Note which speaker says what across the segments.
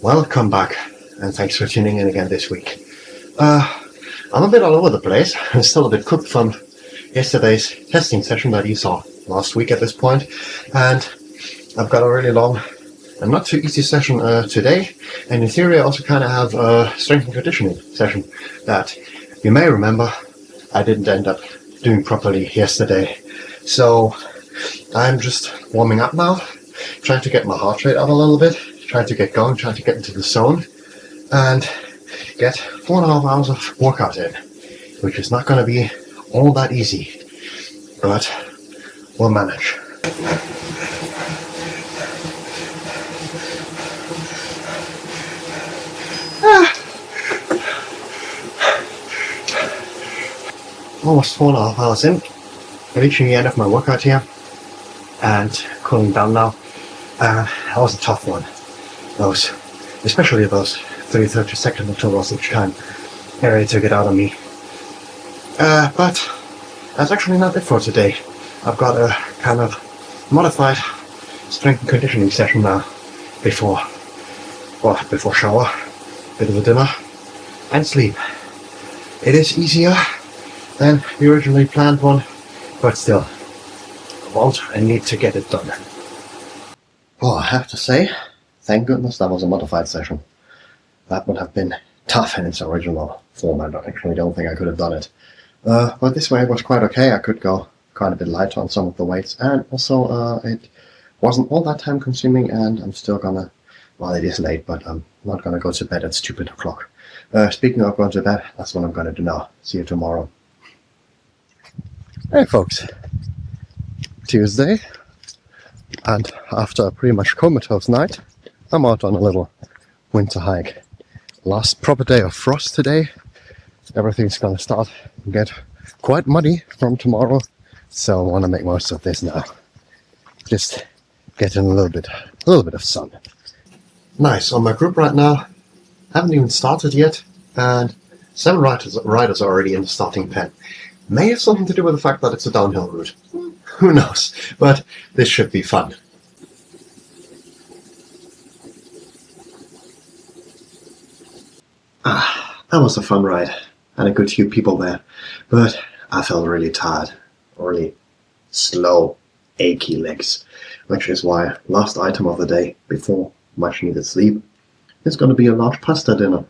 Speaker 1: Welcome back, and thanks for tuning in again this week. I'm a bit all over the place. I'm still a bit cooked from yesterday's testing session that you saw last week at this point, and I've got a really long and not too easy session today, and in theory I also kind of have a strength and conditioning session that you may remember I didn't end up doing properly yesterday. So I'm just warming up now, trying to get my heart rate up a little bit, trying to get going, trying to get into the zone, and get 4.5 hours of workout in, which is not going to be all that easy, but we'll manage. Almost 4.5 hours in, reaching the end of my workout here, and cooling down now. That was a tough one. Especially those 30-second intervals each time. It really took it out on me. But that's actually not it for today. I've got a kind of modified strength and conditioning session now before shower, bit of a dinner, and sleep. It is easier than the originally planned one, but still, I want and need to get it done. Well, I have to say, thank goodness that was a modified session. That would have been tough in its original format. I actually don't think I could have done it. But this way it was quite okay. I could go quite a bit lighter on some of the weights, and also it wasn't all that time consuming, and I'm still gonna, well, it is late, but I'm not gonna go to bed at stupid o'clock. Speaking of going to bed, that's what I'm gonna do now. See you tomorrow. Hey folks, Tuesday, and after a pretty much comatose night, I'm out on a little winter hike. Last proper day of frost today. Everything's gonna start to get quite muddy from tomorrow, so I want to make most of this now. Just getting a little bit of sun. Nice. On my group right now, haven't even started yet, and 7 riders are already in the starting pen. May have something to do with the fact that it's a downhill route. Who knows? But this should be fun. That was a fun ride, and a good few people there, but I felt really tired, really slow, achy legs, which is why last item of the day, before much needed sleep, is going to be a large pasta dinner.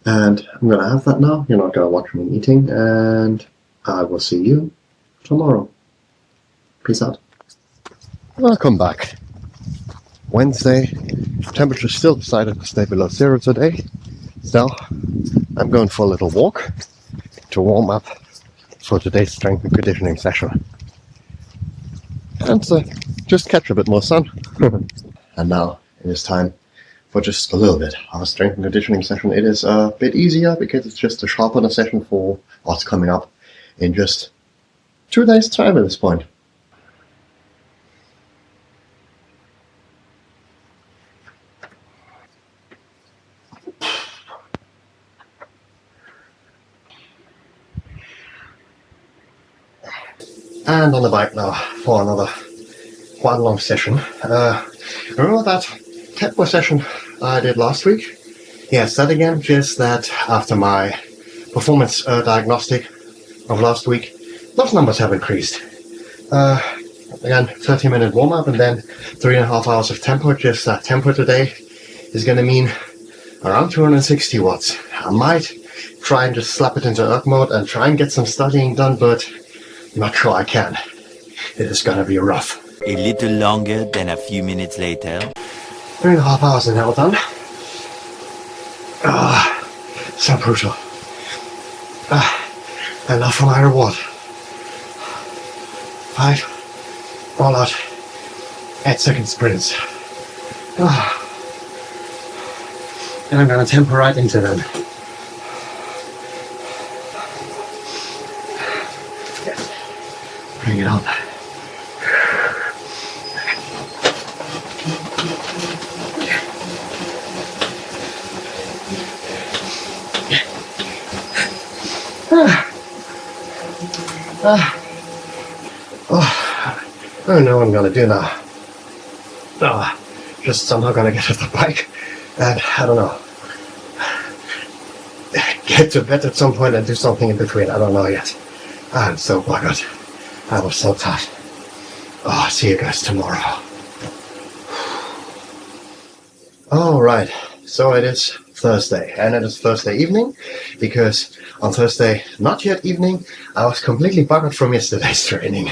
Speaker 1: And I'm going to have that now. You're not going to watch me eating, and I will see you tomorrow. Peace out. Welcome back. Wednesday, temperature still decided to stay below 0 today. So I'm going for a little walk to warm up for today's strength and conditioning session. And just catch a bit more sun. And now it is time for just a little bit of a strength and conditioning session. It is a bit easier because it's just a sharpener session for what's coming up in just 2 days' time at this point. And on the bike now for another quite long session. Remember that tempo session I did last week? Yes, that again, just that after my performance diagnostic of last week, those numbers have increased. Again, 30-minute warm-up and then 3.5 hours of tempo. Just that tempo today is going to mean around 260 watts. I might try and just slap it into erg mode and try and get some studying done, but I'm not sure I can. It is going to be rough.
Speaker 2: A little longer than a few minutes later.
Speaker 1: 3.5 hours are now done. So brutal. And now for my reward. 5 rollout 8-second sprints. And I'm going to tempo right into them. Bring it on. I don't know what I'm gonna do now. Just somehow gonna get off the bike, and I don't know, get to bed at some point and do something in between. I don't know yet. I'm so buggered. I was so tired. Oh, see you guys tomorrow. Alright, so it is Thursday, and it is Thursday evening, because on Thursday, not yet evening, I was completely buggered from yesterday's training.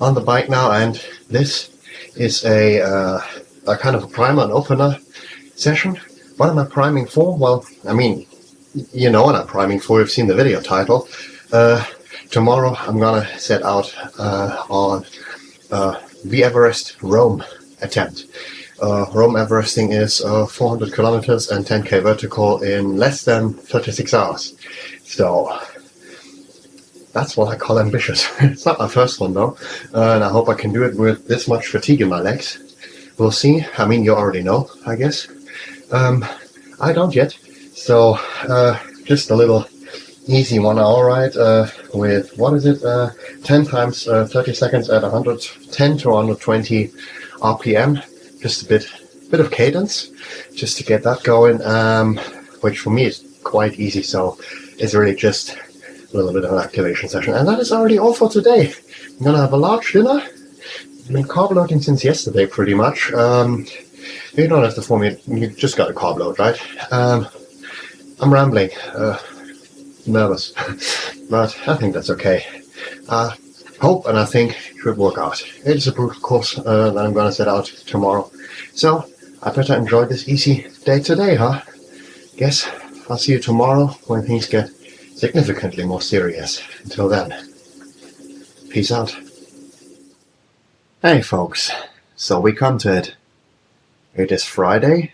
Speaker 1: On the bike now, and this is a kind of a primer and opener session. What am I priming for? Well, I mean, you know what I'm priming for, you've seen the video title. Tomorrow I'm gonna set out on the Everest Roam attempt. Roam Everesting is 400 kilometers and 10k vertical in less than 36 hours. So that's what I call ambitious. It's not my first one though, and I hope I can do it with this much fatigue in my legs. We'll see. I mean, you already know, I guess. I don't yet. So just a little easy 1 hour ride with, what is it, 10 times 30 seconds at 110 to 120 RPM. Just a bit of cadence, just to get that going, which for me is quite easy. So it's really just a little bit of an activation session, and that is already all for today. I'm gonna have a large dinner. I've been carb loading since yesterday, pretty much. You don't have to form it. You just got a carb load, right? I'm rambling, nervous, but I think that's okay. Hope and I think it should work out. It's a brutal course that I'm going to set out tomorrow. So I better enjoy this easy day today, huh? Guess I'll see you tomorrow when things get significantly more serious. Until then, peace out. Hey folks, so we come to it. It is Friday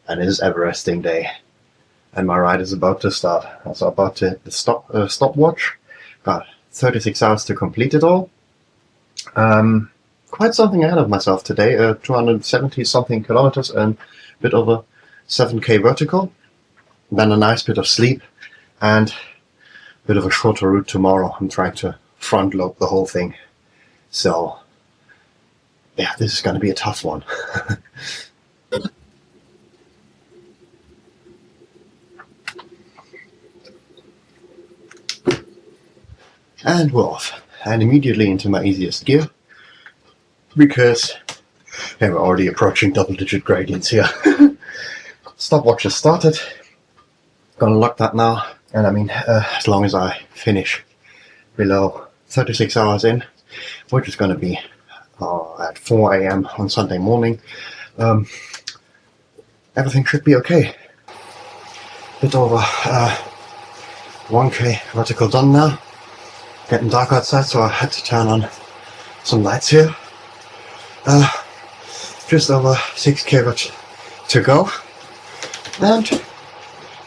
Speaker 1: and it is Everesting day. And my ride is about to start. So about to hit the stopwatch. Got 36 hours to complete it all. Quite something ahead of myself today. 270 something kilometers and a bit over 7k vertical. Then a nice bit of sleep and a bit of a shorter route tomorrow. I'm trying to front load the whole thing. So yeah, this is going to be a tough one. And we're off, and immediately into my easiest gear, because we're already approaching double-digit gradients here. Stopwatch has started, gonna lock that now, and I mean, as long as I finish below 36 hours in, which is gonna be at 4 AM on Sunday morning, everything should be okay. Bit over 1k vertical done now. Getting dark outside, so I had to turn on some lights here. Just over 6k to go, and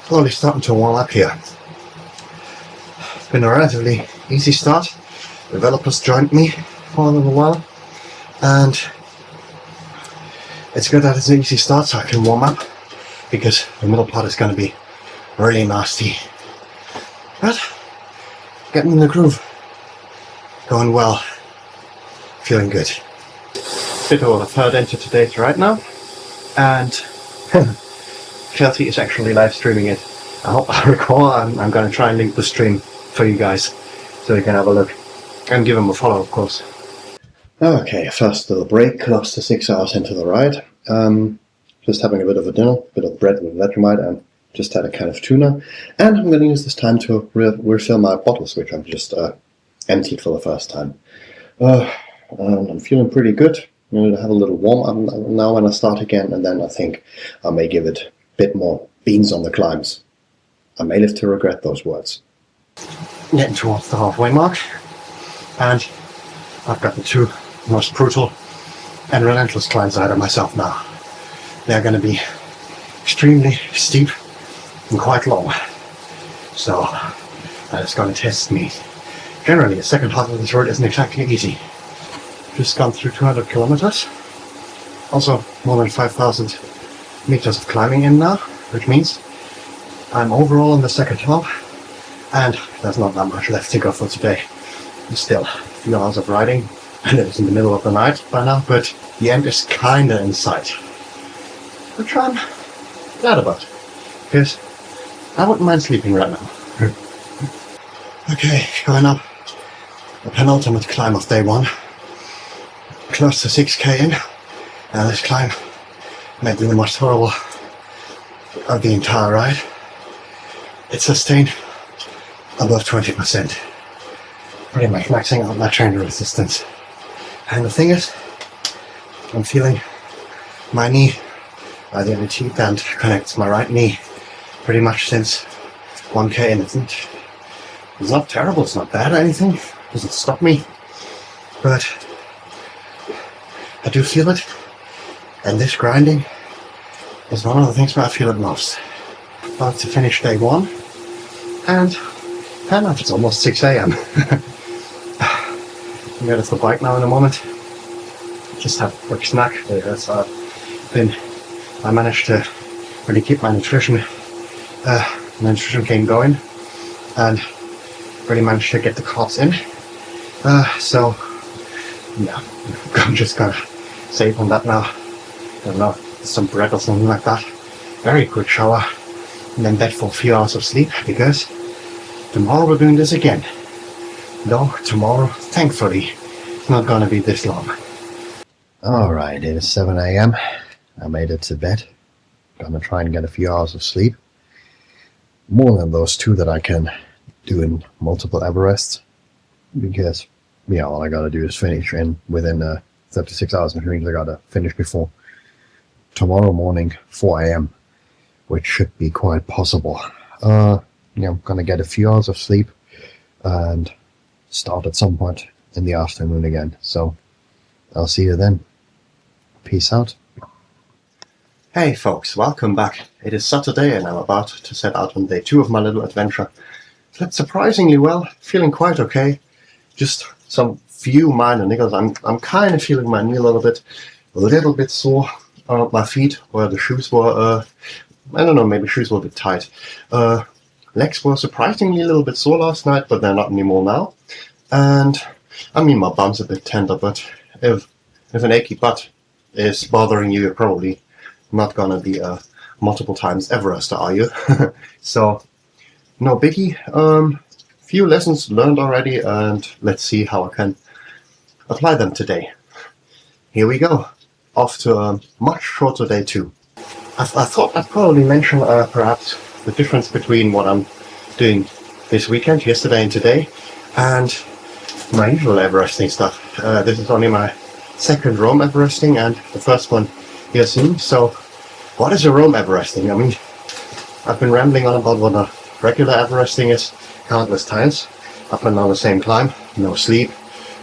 Speaker 1: slowly starting to warm up here. It's been a relatively easy start. Developers joined me for a little while, and it's good that it's an easy start so I can warm up, because the middle part is going to be really nasty. But getting in the groove. Going well. Feeling good. Bit over the third into today's right now. And Chelsea is actually live streaming it. I hope I record. I'm going to try and link the stream for you guys so you can have a look. And give them a follow, of course. Okay, first little break. Close to 6 hours into the ride. Just having a bit of a dinner. Bit of bread with Vegemite and just had a can of tuna. And I'm going to use this time to refill my bottles, which I've just emptied for the first time. I'm feeling pretty good. I'm going to have a little warm up now when I start again, and then I think I may give it a bit more beans on the climbs. I may live to regret those words. Getting towards the halfway mark, and I've got the two most brutal and relentless climbs ahead of myself now. They're going to be extremely steep and quite long, so that is going to test me. Generally, the second half of this road isn't exactly easy. Just gone through 200 kilometers. Also, more than 5,000 meters of climbing in now, which means I'm overall in the second half, and there's not that much left to go for today. Still, a few hours of riding, and it's in the middle of the night by now, but the end is kinda in sight. which I'm glad about, because I wouldn't mind sleeping right now. Okay, going up the penultimate climb of day one, close to 6k in, and this climb may be the most horrible of the entire ride. It sustained above 20%, pretty much maxing out my trainer resistance. And the thing is, I'm feeling my knee by the MT band connects my right knee pretty much since 1k in. It's not terrible, it's not bad or anything, it doesn't stop me, but I do feel it, and this grinding is one of the things where I feel it most. About to finish day one, and fair enough, it's almost 6 a.m. I'm going to the bike now in a moment. Just have a quick snack. I managed to really keep my nutrition game going, and really managed to get the carbs in. So yeah, I'm just gonna save on that now. I don't know, some bread or something like that. Very quick shower, and then bed for a few hours of sleep, because tomorrow we're doing this again. Though tomorrow, thankfully, it's not gonna be this long. Alright, it is 7 a.m. I made it to bed. Gonna try and get a few hours of sleep. More than those 2 that I can do in multiple Everests. Because, yeah, all I gotta do is finish within 36 hours, which means I gotta finish before tomorrow morning, 4 a.m., which should be quite possible. Yeah, I'm gonna get a few hours of sleep and start at some point in the afternoon again. So I'll see you then. Peace out. Hey folks, welcome back. It is Saturday and I'm about to set out on day 2 of my little adventure. Slept surprisingly well, feeling quite okay. Just some few minor niggles. I'm kind of feeling my knee a little bit sore. My feet, where the shoes were, I don't know, maybe shoes were a bit tight. Legs were surprisingly a little bit sore last night, but they're not anymore now. And I mean, my bum's a bit tender, but if an achy butt is bothering you, you're probably not gonna be multiple times Everester, are you? So no biggie. Few lessons learned already, and let's see how I can apply them today. Here we go. Off to a much shorter day 2. I thought I'd probably mention perhaps the difference between what I'm doing this weekend, yesterday and today, and my usual Everesting stuff. This is only my second Roam Everesting and the first one here soon. So what is a Roam Everesting? I mean, I've been rambling on about what a regular Everesting is countless times, up and down the same climb, no sleep,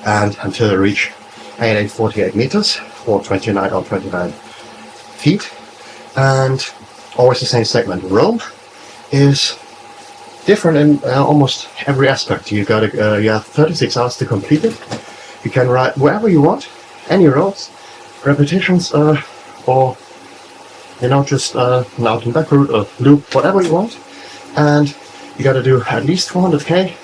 Speaker 1: and until I reach 848 meters or 29 feet, and always the same segment. Roam is different in almost every aspect. You have 36 hours to complete it. You can ride wherever you want, any roads, repetitions, or just an out and back route or loop, whatever you want. And you got to do at least 400k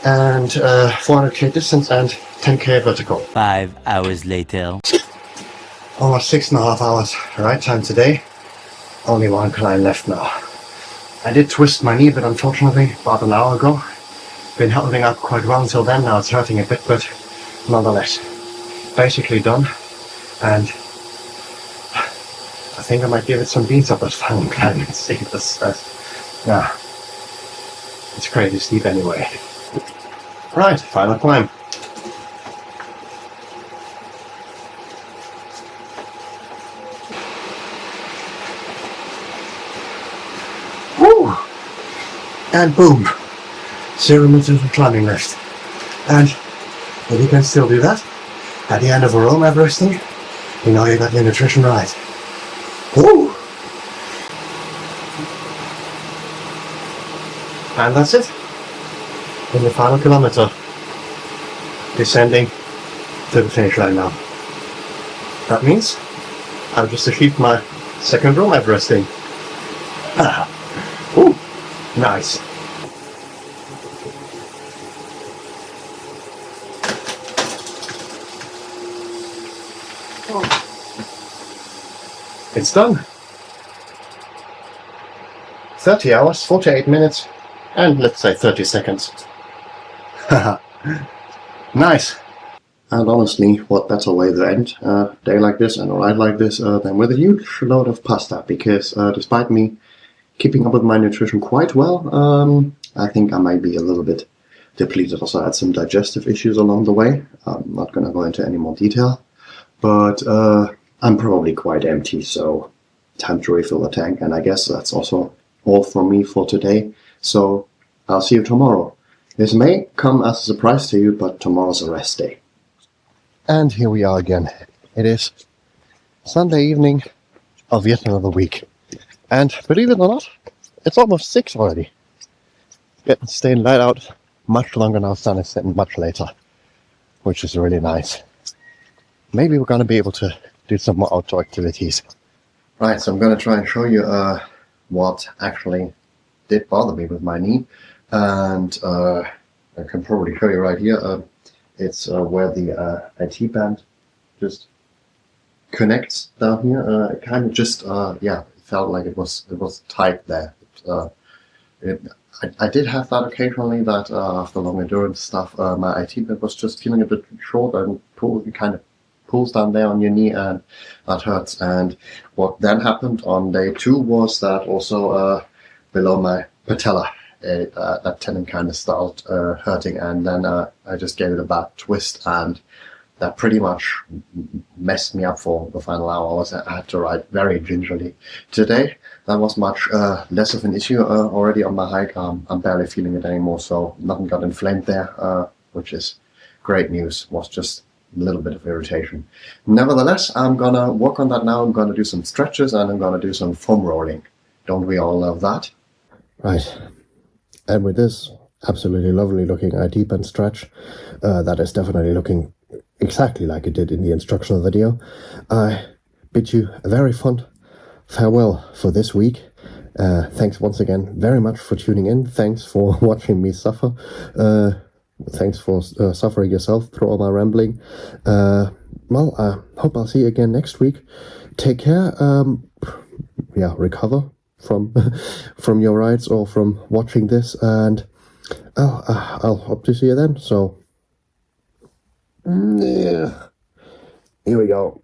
Speaker 1: and 400k distance and 10k vertical.
Speaker 2: 5 hours later.
Speaker 1: Almost 6.5 hours ride time today. Only one climb left now. I did twist my knee a bit, unfortunately, about an hour ago. Been holding up quite well until then. Now it's hurting a bit, but nonetheless, basically done. And I think I might give it some beans up this final climb and see this. Yeah, it's crazy steep anyway. Right, final climb. Woo! And boom! 0 meters of climbing left. And if you can still do that at the end of a Roam Everesting, you know you got your nutrition right. Woo! And that's it. In the final kilometer, descending to the finish line now. That means I've just achieved my second Roam Everesting. Ooh, nice. It's done. 30 hours, 48 minutes, and let's say 30 seconds. Haha, nice. And honestly, what better way to end a day like this and a ride like this than with a huge load of pasta, because despite me keeping up with my nutrition quite well, I think I might be a little bit depleted. Also, I had some digestive issues along the way. I'm not going to go into any more detail, but I'm probably quite empty, so time to refill the tank, and I guess that's also all from me for today. So I'll see you tomorrow. This may come as a surprise to you, but tomorrow's a rest day. And here we are again. It is Sunday evening of yet another week. And believe it or not, it's almost 6 already. Getting staying light out much longer now, sun is setting much later, which is really nice. Maybe we're going to be able to do some more outdoor activities. Right, so I'm going to try and show you what actually did bother me with my knee. And I can probably show you right here. It's where the IT band just connects down here. It kind of just, it felt like it was tight there. I did have that occasionally, that after long endurance stuff, my IT band was just feeling a bit short and it kind of pulls down there on your knee, and that hurts. And what then happened on day 2 was that also below my patella, that tendon kind of started hurting, and then I just gave it a bad twist, and that pretty much messed me up for the final hour. I had to ride very gingerly. Today, that was much less of an issue already on my hike. I'm barely feeling it anymore, so nothing got inflamed there, which is great news. Was just a little bit of irritation. Nevertheless, I'm gonna work on that now. I'm gonna do some stretches, and I'm gonna do some foam rolling. Don't we all love that? Right. And with this absolutely lovely looking IT band stretch, that is definitely looking exactly like it did in the instructional video, I bid you a very fond farewell for this week. Thanks once again very much for tuning in. Thanks for watching me suffer. Thanks for suffering yourself through all my rambling. Well, I hope I'll see you again next week. Take care. Recover from from your rides or from watching this, and I'll hope to see you then. So yeah, here we go.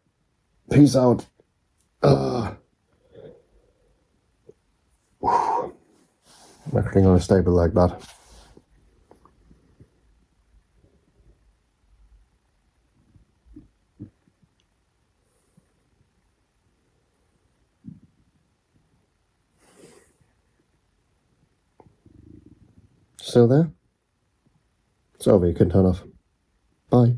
Speaker 1: Peace out. I'm actually gonna stable like that. Still there? It's over, you can turn off. Bye.